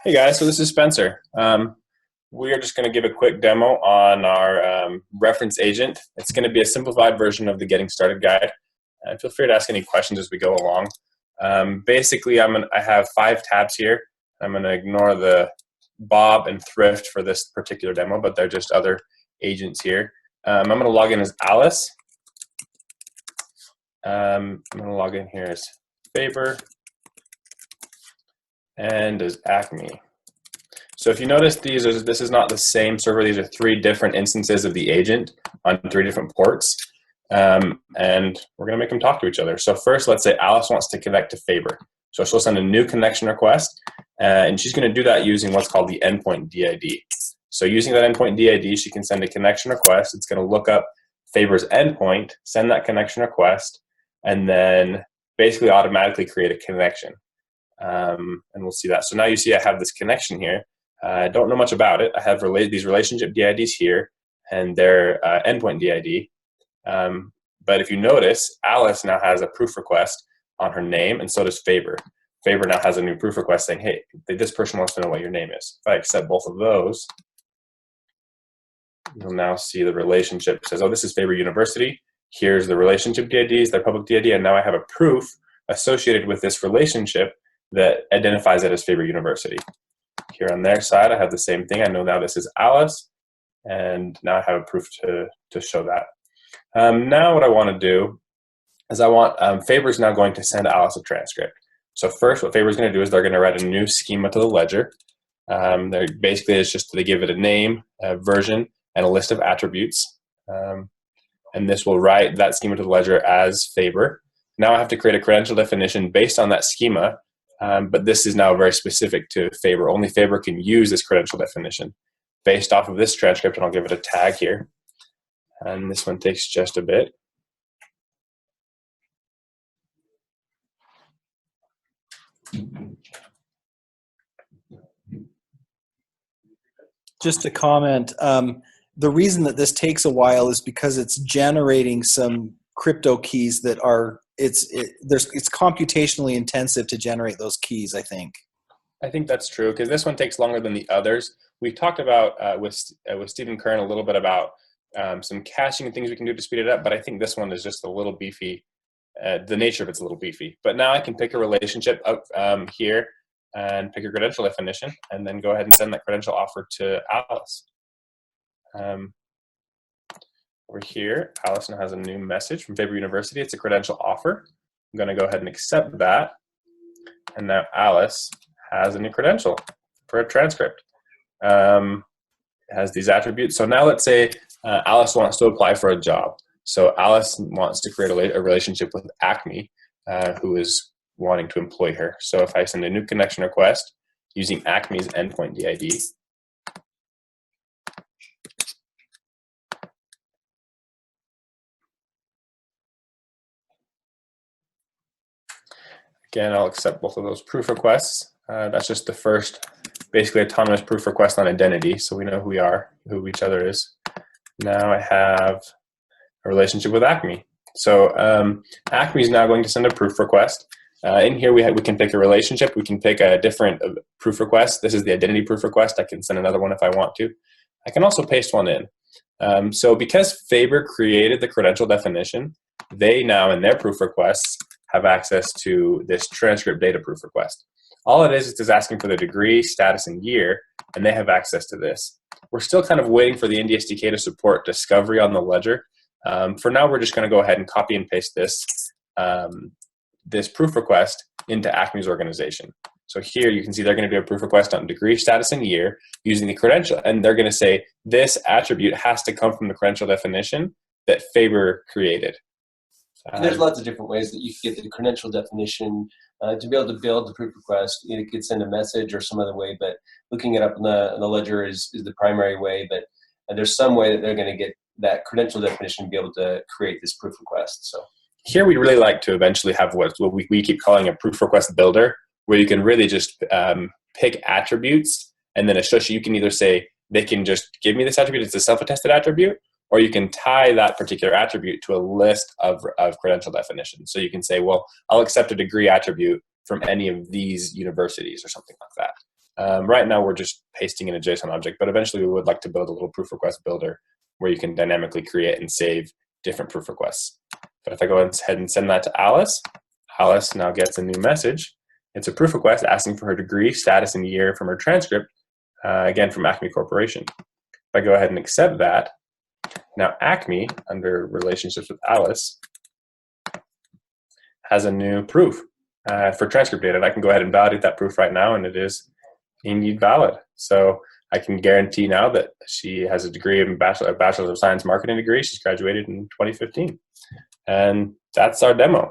Hey guys, so this is Spencer. We are just going to give a quick demo on our reference agent. It's going to be a simplified version of the Getting Started guide. Feel free to ask any questions as we go along. Basically, I have 5 tabs here. I'm going to ignore the Bob and Thrift for this particular demo, but they're just other agents here. I'm going to log in as Alice. I'm going to log in here as Faber and as Acme. So if you notice, this is not the same server. These are 3 different instances of the agent on 3 different ports, and we're going to make them talk to each other. So first, let's say Alice wants to connect to Faber. So she'll send a new connection request, and she's going to do that using what's called the endpoint DID. So using that endpoint DID, she can send a connection request. It's going to look up Faber's endpoint, send that connection request, and then basically automatically create a connection. And we'll see that. So now you see I have this connection here. I don't know much about it. I have these relationship DIDs here and their endpoint DID. But if you notice, Alice now has a proof request on her name, and so does Faber. Faber now has a new proof request saying, hey, this person wants to know what your name is. If I accept both of those, you'll now see the relationship. It says, oh, this is Faber University. Here's the relationship DIDs, their public DID, and now I have a proof associated with this relationship that identifies it as Faber University. Here on their side, I have the same thing. I know now this is Alice, and now I have a proof to show that. Now what I want to do is Faber's now going to send Alice a transcript. So first, what Faber's going to do is they're going to write a new schema to the ledger. Basically, it's just they give it a name, a version, and a list of attributes. And this will write that schema to the ledger as Faber. Now I have to create a credential definition based on that schema. But this is now very specific to Faber. Only Faber can use this credential definition based off of this transcript, and I'll give it a tag here. And this one takes just a bit. Just to comment, the reason that this takes a while is because it's generating some crypto keys that are it's computationally intensive to generate those keys, I think. I think that's true, because this one takes longer than the others. We talked about with Stephen Kern a little bit about some caching and things we can do to speed it up, but I think this one is just a little beefy. The nature of it's a little beefy. But now I can pick a relationship up here and pick a credential definition, and then go ahead and send that credential offer to Alice. Over here, Alice now has a new message from Faber University. It's a credential offer. I'm going to go ahead and accept that. And now Alice has a new credential for a transcript. It has these attributes. So now let's say Alice wants to apply for a job. So Alice wants to create a relationship with Acme, who is wanting to employ her. So if I send a new connection request using Acme's endpoint DID, again, I'll accept both of those proof requests. That's just the first, basically, autonomous proof request on identity, so we know who we are, who each other is. Now I have a relationship with Acme. So Acme is now going to send a proof request. In here, we can pick a relationship. We can pick a different proof request. This is the identity proof request. I can send another one if I want to. I can also paste one in. So because Faber created the credential definition, they now, in their proof requests, have access to this transcript data proof request. All it is asking for the degree, status, and year, and they have access to this. We're still kind of waiting for the Indy SDK to support discovery on the ledger. For now, we're just going to go ahead and copy and paste this, this proof request into Acme's organization. So here you can see they're going to do a proof request on degree, status, and year using the credential, and they're going to say this attribute has to come from the credential definition that Faber created. There's lots of different ways that you can get the credential definition to be able to build the proof request. You could send a message or some other way, but looking it up in the ledger is the primary way. But there's some way that they're going to get that credential definition to be able to create this proof request. So here we'd really like to eventually have what we keep calling a proof request builder, where you can really just pick attributes, and then you can either say they can just give me this attribute, it's a self-attested attribute, or you can tie that particular attribute to a list of credential definitions. So you can say, well, I'll accept a degree attribute from any of these universities or something like that. Right now, we're just pasting in a JSON object, but eventually we would like to build a little proof request builder where you can dynamically create and save different proof requests. But if I go ahead and send that to Alice, Alice now gets a new message. It's a proof request asking for her degree, status, and year from her transcript, again from Acme Corporation. If I go ahead and accept that, now Acme, under relationships with Alice, has a new proof for transcript data. And I can go ahead and validate that proof right now, and it is indeed valid. So I can guarantee now that she has a degree of a Bachelor of Science marketing degree. She's graduated in 2015. And that's our demo.